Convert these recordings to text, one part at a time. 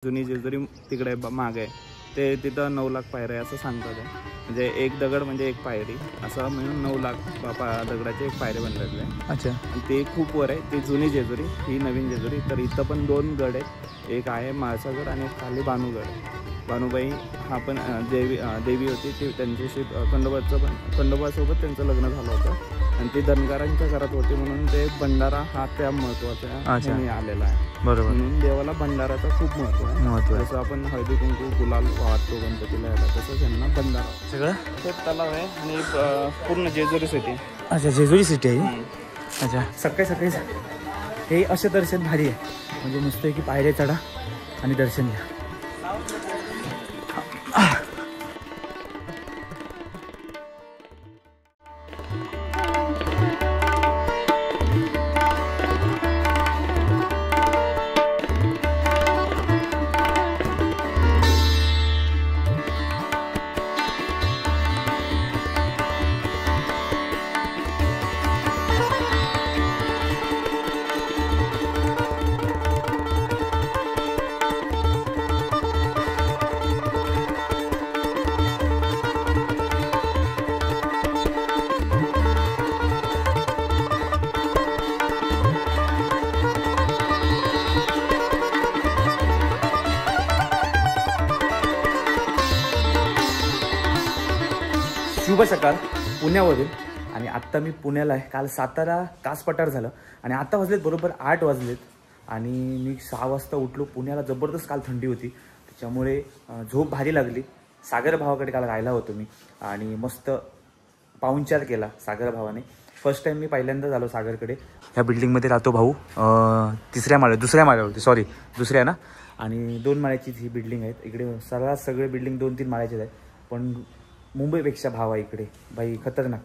जुनी जेजुरी तिकडे मागे आहे ते तिथं 9 लाख पायऱ्या आहे असं सांगतात आहे. म्हणजे एक दगड म्हणजे एक पायरी असं म्हणून 9 लाख दगडाचे एक पायरी बनलेले आहे. अच्छा. आणि ते खूप वर आहे. ती जुनी जेजुरी, ही नवीन जेजुरी. तर इथं पण 2 गड आहेत. एक आहे माळसागड आणि एक खाली बानुगड आहे. बानुबाई हा पण देवी होती. ती त्यांच्याशी खंडोबासोबत त्यांचं लग्न झालं होतं आणि ती धनगरांच्या घरात होती म्हणून ते भंडारा हा त्या महत्त्वाचा आलेला आहे. बरोबर. म्हणून देवाला भंडाराचं खूप महत्त्व आहे. जसं आपण हळदी कुंकू गुलाल वाहतो गणपतीला यायला, तसंच यांना भंडारा. सगळं ते तलाव आहे आणि पूर्ण जेजुरी सिटी. अच्छा, जेजुरी सिटी आहे. अच्छा. सकाळी सकाळी हे असं दर्शन भारी आहे. म्हणजे मस्त आहे की पायऱ्या चढा आणि दर्शन घ्या. शुभ सकाळ पुण्यावरून. आणि आत्ता मी पुण्याला आहे. काल सातारा कास पठार झालं आणि आता वाजलेत बरोबर 8 वाजलेत आणि मी 6 वाजता उठलो. पुण्याला जबरदस्त काल थंडी होती, त्याच्यामुळे झोप भारी लागली. सागर भावाकडे काल राहिला होतो मी आणि मस्त पाहुणचार केला सागर भावाने. फर्स्ट टाईम मी पहिल्यांदा झालो सागरकडे. ह्या बिल्डिंगमध्ये राहतो भाऊ. दुसऱ्या माळ्यावरती दुसऱ्या ना. आणि 2 माळ्याचीच ही बिल्डिंग आहेत. इकडे सर्रास सगळे बिल्डिंग 2-3 माळ्याचेच आहेत, पण मुंबईपेक्षा भाव आहे इकडे भाई, खतरनाक.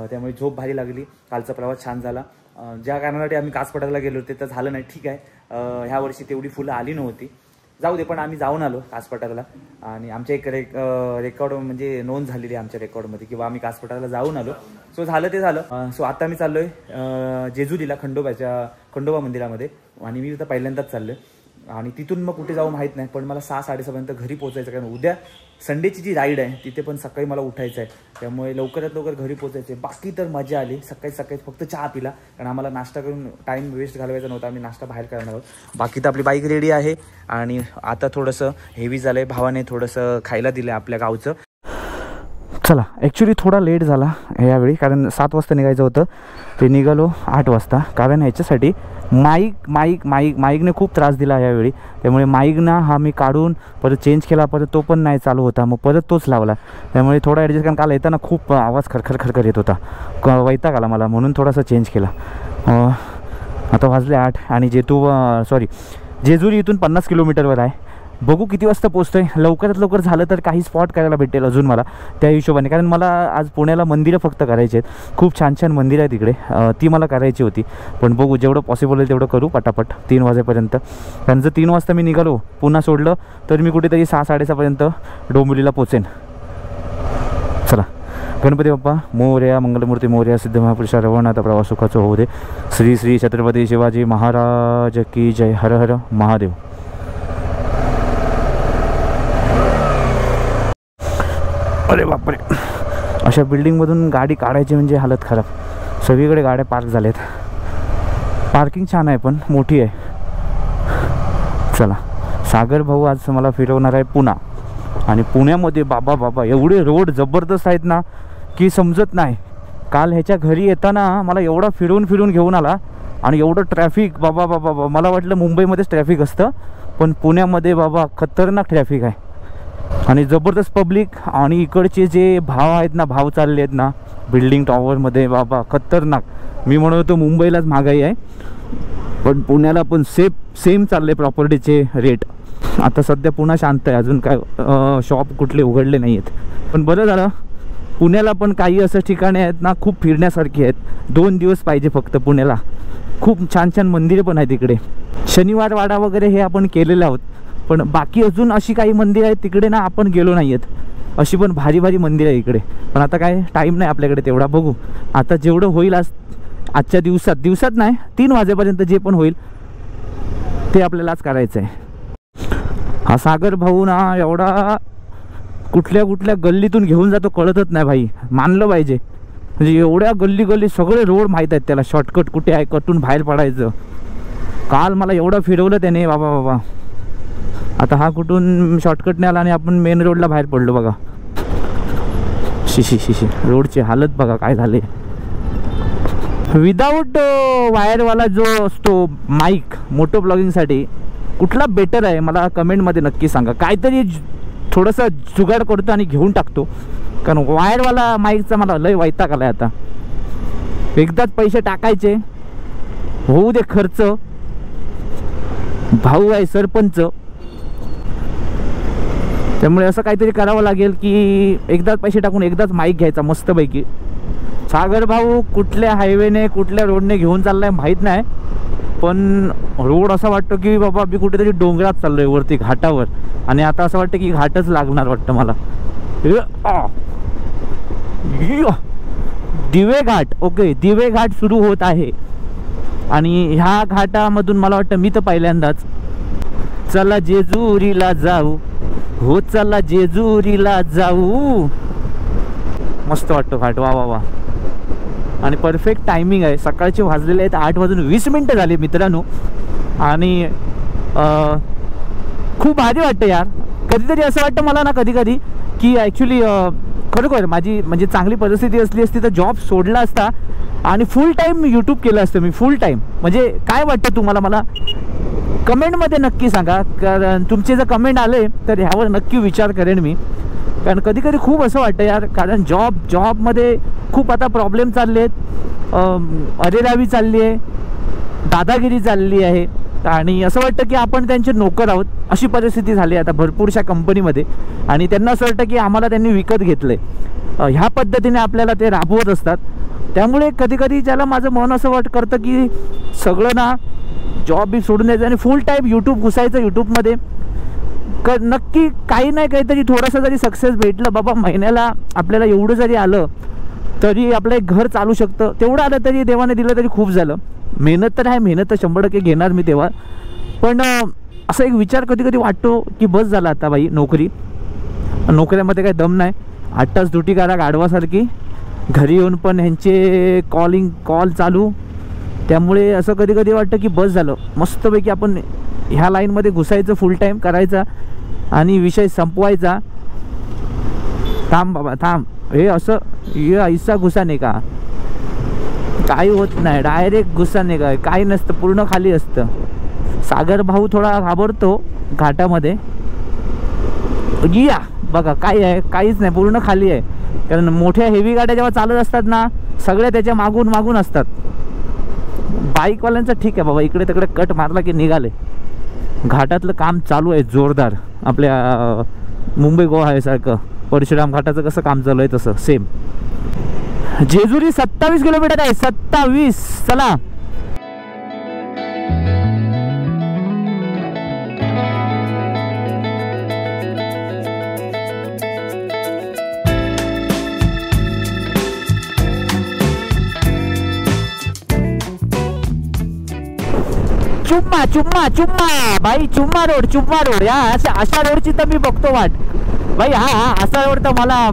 त्यामुळे झोप भारी लागली. कालचा प्रवास छान झाला. ज्या कारणासाठी आम्ही कास पठारला गेलो होते तर झालं नाही. ठीक आहे, ह्या वर्षी तेवढी फुलं आली नव्हती, जाऊ दे. पण आम्ही जाऊन आलो कास पठारला आणि आमच्या एक रेकॉर्ड म्हणजे नोंद झालेली आहे आमच्या रेकॉर्डमध्ये किंवा आम्ही कास पठारला जाऊन आलो. सो झालं ते झालं. सो आता मी चाललो आहे जेजुरीला खंडोबा मंदिरामध्ये आणि मी तिथं पहिल्यांदाच चाललो आहे. आणि तिथून मग कुठे जाऊ माहीत नाही, पण मला 6-6:30पर्यंत घरी पोहोचायचं. कारण उद्या संडेची जी राईड आहे तिथे पण सकाळी मला उठायचं आहे, त्यामुळे लवकरात लवकर घरी पोहोचायचं आहे. बाकी तर मजा आली. सकाळी फक्त चहा पिला, कारण आम्हाला नाश्ता करून टाईम वेस्ट घालवायचा नव्हता. आम्ही नाश्ता बाहेर करणार आहोत. बाकी तर आपली बाईक रेडी आहे आणि आता थोडंसं हेवी झालं आहे. भावाने थोडंसं खायला दिलं आहे आपल्या गावचं. चला, ॲक्च्युली थोडा लेट झाला यावेळी, कारण 7 वाजता निघायचं होतं. ते निघालो 8 वाजता. कारण ह्याच्यासाठी माईकने खूप त्रास दिला यावेळी, त्यामुळे माईकना हा मी काढून परत चेंज केला. परत तो पण नाही चालू होता, मग परत तोच लावला. त्यामुळे थोडा ॲडजस्ट, कारण काल येताना खूप आवाज खरखर येत होता, वैताग आला मला, म्हणून थोडासा चेंज केला. आता वाजले 8 आणि जेजुरी इथून 50 किलोमीटरवर आहे. बघू किती वाजता पोचतो आहे. लवकरात लवकर झालं तर काही स्पॉट करायला भेटेल अजून मला त्या हिशोबाने, कारण मला आज पुण्याला मंदिरं फक्त करायची आहेत. खूप छान छान मंदिरं आहेत तिकडे, ती मला करायची होती. पण बघू, जेवढं पॉसिबल होईल तेवढं करू पटापट 3 वाजेपर्यंत. कारण जर 3 वाजता मी निघालो, पुन्हा सोडलं तर मी कुठेतरी 6-6:30पर्यंत डोंबिवलीला पोचेन. चला, गणपती बाप्पा मोरया, मंगलमूर्ती मोरया, सिद्ध महापुरुषा रवनाथ प्रवास सुखाचं होऊ दे. श्री श्री छत्रपती शिवाजी महाराज की जय. हर हर महादेव. अरे बापरे, अशा बिल्डिंगमधून गाडी काढायची म्हणजे हालत खराब. सगळीकडे गाड्या पार्क झाल्यात. पार्किंग छान आहे पण मोठी आहे. चला, सागर भाऊ आज मला फिरवणार आहे पुणा. आणि पुण्यामध्ये बाबा एवढे रोड जबरदस्त आहेत ना की समजत नाही. काल ह्याच्या घरी येताना मला एवढा फिरवून घेऊन आला आणि एवढं ट्रॅफिक बाबा. मला वाटलं मुंबईमध्येच ट्रॅफिक असतं, पण पुण्यामध्ये बाबा खतरनाक ट्रॅफिक आहे आणि जबरदस्त पब्लिक. आणि इकडचे जे भाव आहेत ना, भाव चालले आहेत ना बिल्डिंग टॉवरमध्ये, बाबा खतरनाक. मी म्हणत होतो मुंबईलाच महागाई आहे, पण पुण्याला पण सेम चालले प्रॉपर्टीचे रेट. आता सध्या पुन्हा शांत आहे, अजून काय शॉप कुठले उघडले नाही आहेत. पण बरं झालं, पुण्याला पण काही असं ठिकाणे आहेत ना खूप फिरण्यासारखी आहेत. 2 दिवस पाहिजे फक्त पुण्याला. खूप छान छान मंदिरे पण आहेत इकडे. शनिवार वाडा वगैरे हे आपण केलेले आहोत, पण बाकी अजून अशी काही मंदिरं आहेत तिकडे ना आपण गेलो नाही आहेत. अशी पण भारी मंदिरं आहे इकडे. पण आता काय टाईम नाही आपल्याकडे तेवढा. बघू आता जेवढं होईल आजच्या दिवसात नाही 3 वाजेपर्यंत जे पण होईल ते आपल्याला आज करायचं आहे. हा सागर भाऊ ना एवढा कुठल्या कुठल्या गल्लीतून घेऊन जातो कळतच नाही भाई, मानलं पाहिजे. म्हणजे एवढ्या गल्ली गल्ली सगळे रोड माहीत आहेत त्याला, शॉर्टकट कुठे आहे, कटून बाहेर पडायचं. काल मला एवढं फिरवलं त्याने बाबा बाबा. आता हा कुठून शॉर्टकटने आला आणि आपण मेन रोडला बाहेर पडलो बघा. शिशी रोडची हालत बघा काय झाले. विदाऊट वायरवाला जो असतो माईक मोटो ब्लॉगिंगसाठी कुठला बेटर आहे मला कमेंटमध्ये नक्की सांगा. काहीतरी थोडंसं जुगाड करतो आणि घेऊन टाकतो, कारण वायरवाला माईकचा मला लय वैताग आलाय आता. एकदाच पैसे टाकायचे, होऊ दे खर्च. भाऊ आहे सरपंच, त्यामुळे असं काहीतरी करावं लागेल की एकदाच पैसे टाकून एकदाच माईक घ्यायचा मस्तपैकी. सागर भाऊ कुठल्या हायवेने कुठल्या रोडने घेऊन चाललाय माहीत नाही, पण रोड असा वाटतो की बाबा मी कुठेतरी डोंगरात चाललोय वरती घाटावर. आणि आता असं वाटतं की घाटच लागणार वाटतं मला. दिवे घाट, ओके दिवे घाट सुरू होत आहे. आणि ह्या घाटामधून मला वाटतं मी तर पहिल्यांदाच. चला जेजुरीला जाऊ, हो चला जेजुरीला जाऊ. मस्त वाटतो घाट, वा वा वा. आणि परफेक्ट टायमिंग आहे, सकाळचे वाजलेले आहेत 8:20 झाले मित्रांनो. आणि खूप भारी वाटतं यार. कधीतरी असं वाटतं मला ना कधी कधी की ॲक्च्युली खरोखर माझी म्हणजे चांगली परिस्थिती असली असती तर जॉब सोडला असता आणि फुल टाईम यूट्यूब केलं असतं मी, फुल टाईम. म्हणजे काय वाटतं तुम्हाला मला कमेंटमध्ये नक्की सांगा, कारण तुमचे जर कमेंट आले तर ह्यावर नक्की विचार करेन मी. कारण कधी कधी खूप असं वाटतं यार, कारण जॉबमध्ये खूप आता प्रॉब्लेम चालले आहेत, अरेरावी चालली आहे, दादागिरी चालली आहे. आणि असं वाटतं की आपण त्यांचे नोकर आहोत, अशी परिस्थिती झाली आता भरपूरशा कंपनीमध्ये. आणि त्यांना असं वाटतं की आम्हाला त्यांनी विकत घेतलं आहे, ह्या पद्धतीने आपल्याला ते राबवत असतात. त्यामुळे कधी कधी ज्याला माझं मन असं करतं की सगळं ना जॉब बी सोडून द्यायचं आणि फुल टाईम यूट्यूब घुसायचं. यूट्यूबमध्ये नक्की काही नाही काहीतरी थोडंसं जरी सक्सेस भेटलं बाबा, महिन्याला आपल्याला एवढं जरी आलं तरी आपलं एक घर चालू शकतं. तेवढं आलं तरी देवाने दिलं तरी खूप झालं. मेहनत तर आहे, मेहनत तर 100% घेणार मी तेव्हा. पण असा एक विचार कधी कधी वाटतो की बस झाला आता बाई नोकऱ्यामध्ये काही दम नाही. 8 तास ड्युटी करा गाढवासारखी, घरी येऊन पण ह्यांचे कॉल चालू. त्यामुळे असं कधी कधी वाटतं की बस झालं, मस्तपैकी आपण ह्या लाईनमध्ये घुसायचं, फुल टाईम करायचा आणि विषय संपवायचा. थांब बाबा थांब, हे असं हे ऐसा घुसा नाही का, काही होत नाही, डायरेक्ट घुसा नाही का, काही नसतं, पूर्ण खाली असतं. सागर भाऊ थोडा घाबरतो घाटामध्ये. या बघा काय आहे, काहीच नाही, पूर्ण खाली आहे. कारण मोठ्या हेवी गाड्या जेव्हा चालत असतात ना सगळ्या त्याच्या मागून असतात. बाईकवाल्यांचं ठीक आहे बाबा, इकडे तिकडे कट मारला की निघाले. घाटातलं काम चालू आहे जोरदार, आपल्या मुंबई गोवा आहे सारखं परशुराम घाटाचं कसं काम चालू आहे तसं सेम. जेजुरी 27 किलोमीटर आहे, 27. चला चुम्मा भाई, चुम्मा रोड या अशा रोडची तर मी बघतो वाट भाई. हा असा रोड तर मला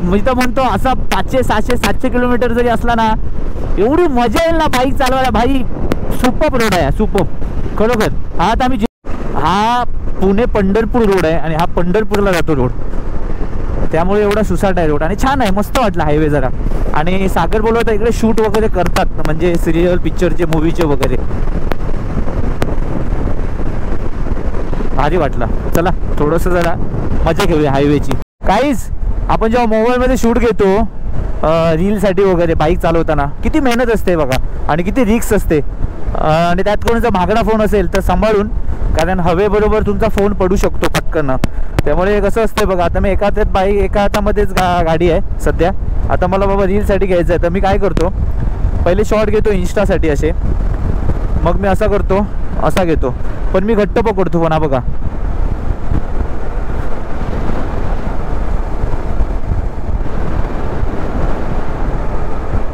मी तर म्हणतो असा 500, 600, 700 किलोमीटर जरी असला ना एवढी मजा येईल ना बाईक चालवायला भाई. सुपर्ब रोड आहे, सुपर्ब खरोखर. हा आता आम्ही हा पुणे पंढरपूर रोड आहे आणि हा पंढरपूरला जातो रोड, त्यामुळे एवढा सुसाट आहे रोड आणि छान आहे, मस्त वाटला हायवे जरा. आणि सागर बोलवता इकडे शूट वगैरे करतात म्हणजे सिरियल पिक्चरचे मूवीचे वगैरे, भारी वाटला. चला थोडंसं जरा मजा घेऊया हायवेची. काहीच आपण जेव्हा मोबाईलमध्ये शूट घेतो रीलसाठी वगैरे बाईक चालवताना किती मेहनत असते बघा आणि किती रिक्स असते. आणि त्यात कोणाचा महागडा फोन असेल तर सांभाळून, कारण हवेबरोबर तुमचा फोन पडू शकतो पटकन. त्यामुळे कसं असतं बघा, आता मी एका हातात बाईक एका हातामध्येच गाडी आहे सध्या. आता मला बाबा रीलसाठी घ्यायचं आहे तर मी काय करतो, पहिले शॉर्ट घेतो इंस्टासाठी असे, मग मी असा करतो असा घेतो, पण मी घट्ट पकडतो फोन. हा बघा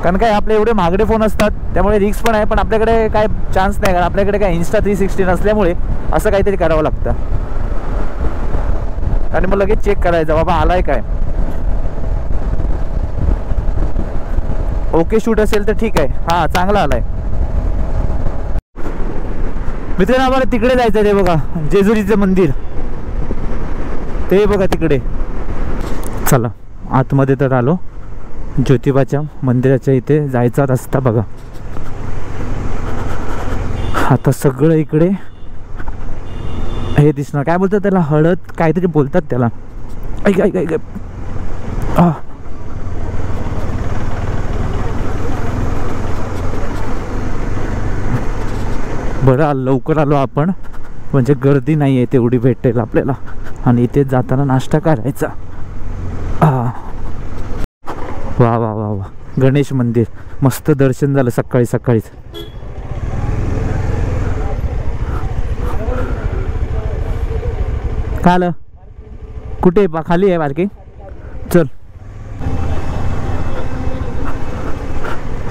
कारण काय आपले एवढे महागडे फोन असतात त्यामुळे रिक्स पण आहे, पण आपल्याकडे काय चान्स नाही, कारण आपल्याकडे काय Insta 360 नसल्यामुळे असं काहीतरी करावं लागतं. आणि मग लगेच चेक करायचं बाबा आलाय काय. ओके शूट असेल तर ठीक आहे. हा चांगला आलाय. मित्रांनो आम्हाला तिकडे जायचं ते बघा जेजुरीचं मंदिर ते बघा तिकडे. चला आतमध्ये तर आलो. ज्योतिबाच्या मंदिराच्या इथे जायचा रस्ता बघा. आता सगळं इकडे हे दिसणार. काय बोलतात त्याला हळद काहीतरी बोलतात त्याला. ऐक ऐक ऐक बरं लवकर आलो आपण म्हणजे गर्दी नाही आहे तेवढी भेटेल आपल्याला. आणि इथे जाताना नाश्ता करायचा. वा वा वा वा गणेश मंदिर मस्त दर्शन झालं सकाळी सकाळीच. काय आलं कुठे खाली आहे पार्किंग. चल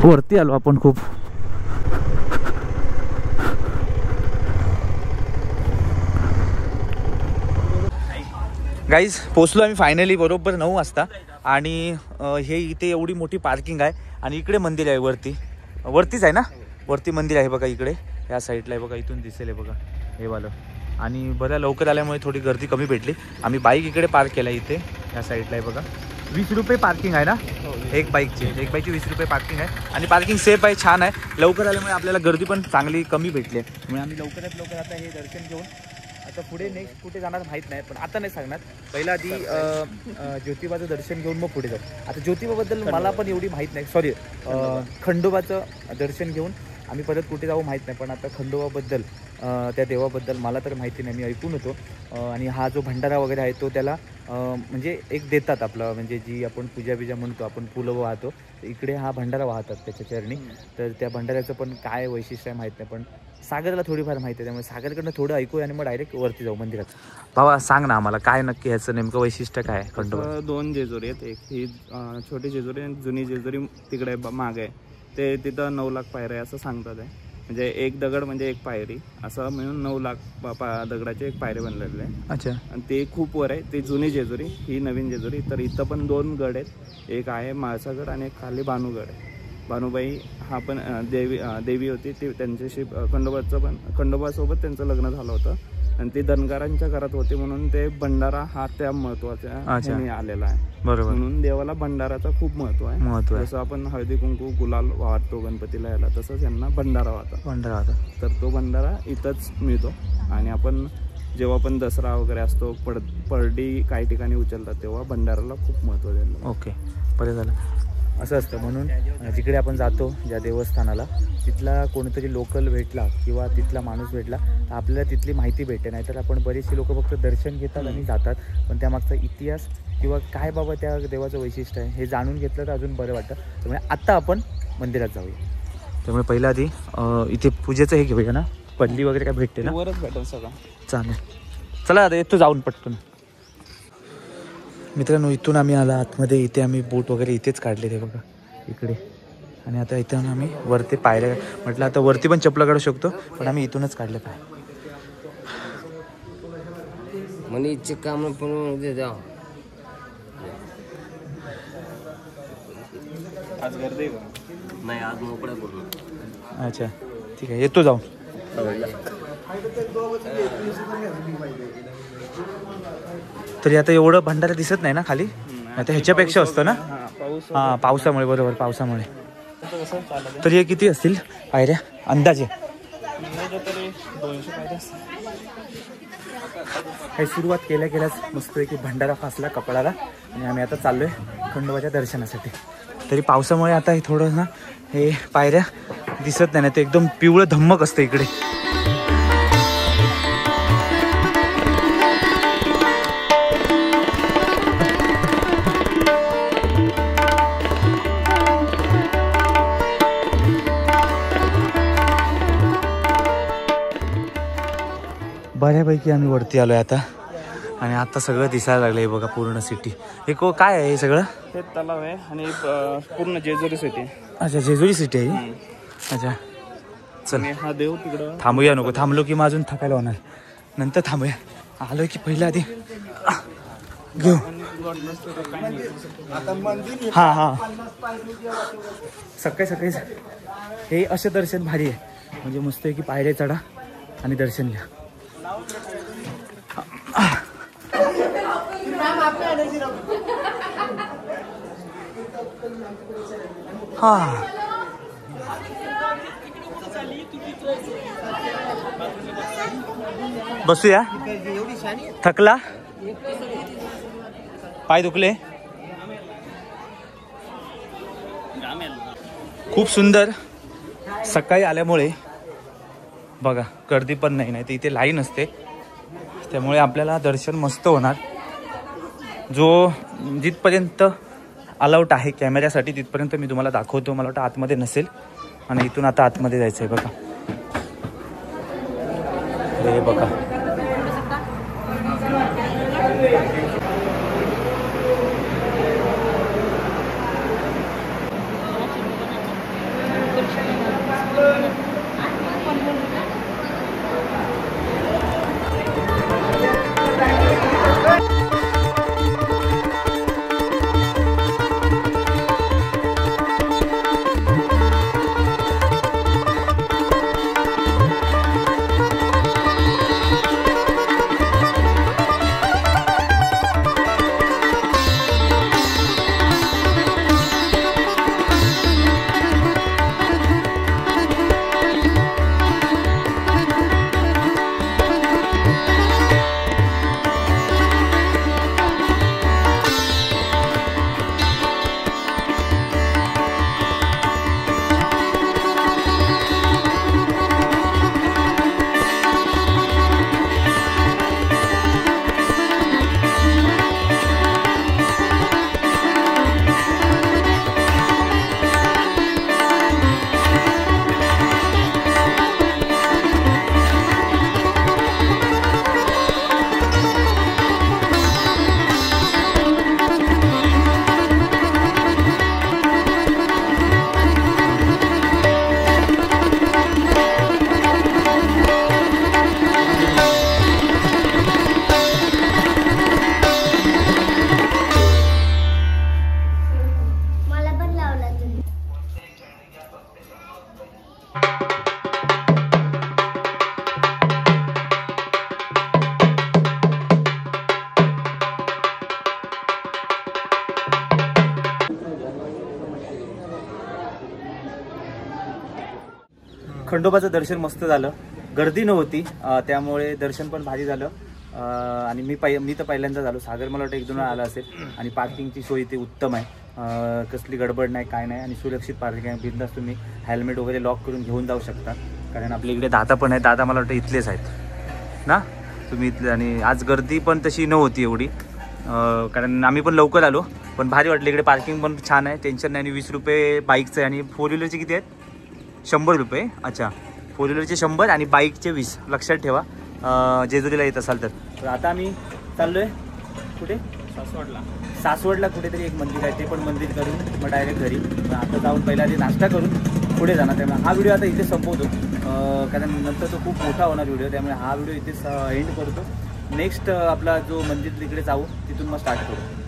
वरती आलो आपण खूप. गाईज पोचलो आम्ही फायनली बरोबर 9 वाजता. आणि हे इथे एवढी मोठी पार्किंग आहे आणि इकडे मंदिर आहे वरतीच आहे ना. वरती मंदिर आहे बघा इकडे या साईडला आहे बघा. इथून दिसेल बघा हे वालं. आणि बऱ्या लवकर आल्यामुळे थोडी गर्दी कमी भेटली. आम्ही बाईक इकडे पार्क केला इथे या साईडला आहे बघा. 20 रुपये पार्किंग आहे ना एक बाईकची 20 रुपये पार्किंग आहे. आणि पार्किंग सेफ आहे छान आहे. लवकर आल्यामुळे आपल्याला गर्दी पण चांगली कमी भेटली आहे. त्यामुळे आम्ही लवकरात लवकर आता हे दर्शन घेऊन आता पुढे नेक्स्ट कुठे जाणार माहीत नाही. पण आता नाही सांगणार. पहिला आधी ज्योतिबाचं दर्शन घेऊन मग पुढे जाऊ. आता ज्योतिबाबद्दल मला पण एवढी माहीत नाही. सॉरी खंडोबाचं दर्शन घेऊन आम्ही परत कुठे जाऊ माहीत नाही. पण आता खंडोबाबद्दल त्या देवाबद्दल मला तर माहिती नाही. मी ऐकून होतो. आणि हा जो भंडारा वगैरे आहे तो त्याला म्हणजे एक देतात आपलं म्हणजे जी आपण पूजा बिजा म्हणतो आपण फुलं वाहतो. इकडे हा भंडारा वाहतात त्याच्या चरणी. तर त्या भंडाऱ्याचं पण काय वैशिष्ट्य आहे माहीत नाही. पण सागरला थोडीफार माहिती आहे. त्यामुळे सागरकडनं थोडं ऐकूया आणि मग डायरेक्ट वरती जाऊ मंदिरात. भावा सांग ना आम्हाला काय नक्की ह्याचं नेमकं वैशिष्ट्य काय आहे. खंडोबा 2 जेजुरी आहेत. एक ही छोटी जेजुरी आणि जुनी जेजुरी तिकडे मागे आहे. ते तिथं 9 लाख पायऱ्या आहे असं सांगतात आहे. म्हणजे एक दगड म्हणजे एक पायरी असं मिळून 9 लाख दगडाचे एक पायरी बनलेले आहे. अच्छा. आणि ते खूप वर आहे. ते जुनी जेजुरी ही नवीन जेजुरी. तर इथं पण 2 गड आहेत. एक आहे म्हाळसागड आणि एक खाली बानूगड आहे. बानुबाई हा पण देवी होती. ती त्यांच्याशी खंडोबासोबत त्यांचं लग्न झालं होतं. आणि ते धनगरांच्या घरात होते म्हणून ते भंडारा हा त्या महत्वाच्या आलेला आहे. बरोबर. म्हणून देवाला भंडाराचं खूप महत्व आहे. जसं आपण हळदी कुंकू गुलाल वाहतो गणपतीला याला तसंच यांना भंडारा वाहता. तर तो भंडारा इथंच मिळतो. आणि आपण जेव्हा पण दसरा वगैरे असतो परडी काही ठिकाणी उचलतात तेव्हा भंडाराला खूप महत्व दिलं. ओके बरं झालं. असं असतं. म्हणून जिकडे आपण जातो ज्या देवस्थानाला तिथला कोणीतरी लोकल भेटला किंवा तिथला माणूस भेटला तर आपल्याला तिथली माहिती भेटते. नाहीतर आपण बरेचसे लोक फक्त दर्शन घेतात आणि जातात. पण त्यामागचा इतिहास किंवा काय बाबा त्या देवाचं वैशिष्ट्य आहे हे जाणून घेतलं तर अजून बरं वाटतं. त्यामुळे आत्ता आपण मंदिरात जाऊया. त्यामुळे पहिल्या आधी इथे पूजेचं हे घेऊया ना. पल्ली वगैरे काय भेटते ना. वरच भेटेल सगळं. चालेल चला आता येतो जाऊन पटकन. मित्रांनो इथून आम्ही आला आतमध्ये. इथे आम्ही बोट वगैरे इथेच काढले ते बघा इकडे. आणि आता इथून आम्ही वरती पायऱ्या म्हटलं आता वरती पण चपला काढू शकतो पण आम्ही इथूनच काढले पाय. मनीचे काम पण आज गर्दी नाही आज मोकळ्या करू. अच्छा ठीक आहे येतो जाऊन. तरी आता एवढं भंडारा दिसत नाही ना खाली. आता ह्याच्यापेक्षा असतं ना. हां पावसामुळे बरोबर पावसामुळे. तरी हे किती असतील पायऱ्या अंदाजे. काही सुरुवात केल्याच मस्त की भंडारा फासला कपडाला. आणि आम्ही आता चाललोय खंडोबाच्या दर्शनासाठी. तरी पावसामुळे आता हे थोडं ना हे पायऱ्या दिसत नाही. ते एकदम पिवळं धम्मक असतं इकडे. बऱ्यापैकी आम्ही वरती आलोय आता. आणि आता सगळं दिसायला लागलंय बघा पूर्ण सिटी. हे काय आहे हे सगळं. हे तलाव आहे आणि पूर्ण जेजुरी सिटी. अच्छा जेजुरी सिटी आहे. अच्छा चल हा देव तिकडं थांबूया. नको थांबलो की मग अजून थकायला होणार. नंतर थांबूया. आलोय की पहिल्या आधी घेऊ. हा हा सकाळी सकाळी हे असं दर्शन भारी आहे. म्हणजे मस्त आहे की पायऱ्या चढा आणि दर्शन घ्या. हा बसूया. थकला? पाय दुखले? खूप सुंदर. सकाळी आल्यामुळे बघा गर्दी पण नाही, नाही तर इथे लाईन असते, त्यामुळे आपल्याला दर्शन मस्त होणार. जो जिथपर्यंत अलाउट आहे कॅमेऱ्यासाठी तिथपर्यंत मी तुम्हाला दाखवतो. मला वाटतं आतमध्ये नसेल आणि इथून आता आतमध्ये जायचं आहे. बघा हे बघा खंडोबाचं दर्शन मस्त झालं. गर्दी नव्हती त्यामुळे दर्शन पण भारी झालं. आणि मी तर पहिल्यांदा झालो. सागर मला वाटतं 1-2 वेळा आला असेल. आणि पार्किंगची सोय इथे उत्तम आहे. कसली गडबड नाही काय नाही आणि सुरक्षित पार्किंग आहे. बिंदास तुम्ही हेल्मेट वगैरे लॉक करून घेऊन जाऊ शकता. कारण आपल्या इकडे दादा पण आहेत. दादा मला वाटतं इथलेच आहेत ना तुम्ही इथले. आणि आज गर्दी पण तशी नव्हती एवढी, कारण आम्ही पण लवकर आलो. पण भारी वाटलं. इकडे पार्किंग पण छान आहे, टेन्शन नाही. आणि 20 रुपये बाईकचं आहे आणि 4 व्हीलरचे किती आहेत? 100 रुपये. अच्छा 4 व्हीलरचे 100 आणि बाईकचे 20. लक्षात ठेवा जेजुरीला येत असाल तर. आता आम्ही चाललोय कुठे? सासवडला कुठेतरी एक मंदिर आहे, ते पण मंदिर करून मग डायरेक्ट घरी. आता जाऊन पहिला आधी नाश्ता करून पुढे जाणार. त्यामुळे हा व्हिडिओ आता इथे संपवतो, कारण नंतर तो खूप मोठा होणार व्हिडिओ. त्यामुळे हा व्हिडिओ इथेच एंड करतो. नेक्स्ट आपला जो मंदिर तिकडे जाऊ तिथून मग स्टार्ट करू.